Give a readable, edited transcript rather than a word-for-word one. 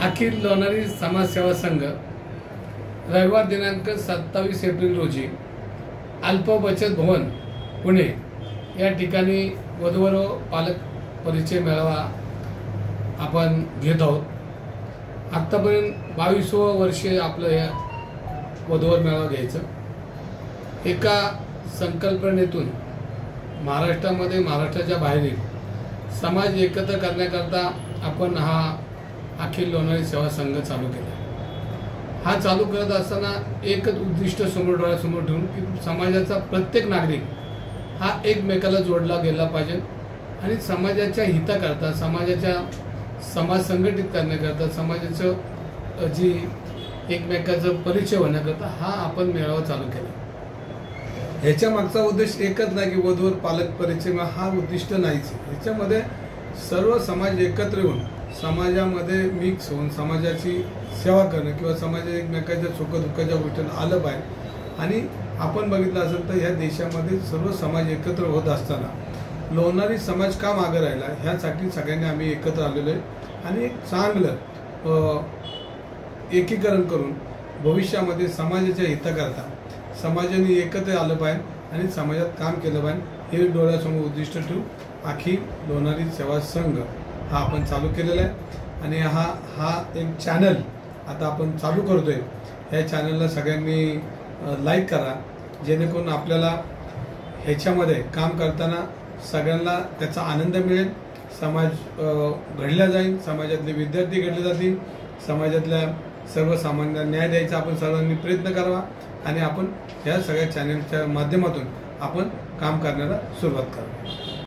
अखिल लोणारी समाजसेवा संघ रविवार दिनांक 27 एप्रिल रोजी अल्प बचत भवन पुणे या ठिकाणी वधूवर पालक परिचय मेळावा आपण घेत आहोत। आतापर्यंत 22वं वर्ष आपलं या वधूवर मेळावा घ्यायचं एका संकल्पनेतून महाराष्ट्रामध्ये महाराष्ट्राच्या बाहेरील समाज एकत्र करण्याकरता आपण हा अखिल लोणारी सेवा संघ चालू केला। हा चालू करत असताना एकच उद्दिष्ट डोळ्यासमोर ठेवून की समाजाचा प्रत्येक नागरिक हा एकमेकाला जोडला गेला पाहिजे आणि समाजाच्या हिताकरता समाज संघटित करण्याकरता समाजाचं जी एकमेकाचं परिचय होण्याकरता हा आपण मेळावा चालू केला। ह्याच्या मागचा उद्देश एकच नाही की वधूवर पालक परिचय हा उद्दिष्ट नाहीच। ह्याच्यामध्ये सर्व समाज एकत्र येऊन समाजामध्ये मिक्स होऊन समाजाची सेवा करणं किंवा समाजाच्या एकमेकाच्या सुखदुःखाच्या गोष्टींना आलं पाहिजे। आणि आपण बघितलं असेल तर ह्या देशामध्ये सर्व समाज एकत्र होत असताना लोणारी समाज का मागे राहिला ह्यासाठी सगळ्यांनी आम्ही एकत्र आलेलो आहे आणि एक चांगलं एकीकरण करून भविष्यामध्ये समाजाच्या हिताकरता समाजाने एकत्र आलं पाहिजे आणि समाजात काम केलं पाहिजे हे डोळ्यासमोर उद्दिष्ट ठेवून अखिल लोणारी सेवा संघ हा आपण चालू केलेला आहे। आणि हा एक चॅनल आता आपण चालू करतोय। ह्या चॅनलला सगळ्यांनी लाईक करा जेणेकरून आपल्याला ह्याच्यामध्ये काम करताना सगळ्यांना त्याचा आनंद मिळेल, समाज घडला जाईल, समाजातले विद्यार्थी घडले जातील, समाजातल्या सर्वसामान्यांना न्याय द्यायचा आपण सर्वांनी प्रयत्न करावा आणि आपण ह्या सगळ्या चॅनलच्या माध्यमातून आपण काम करण्याला सुरुवात करावी।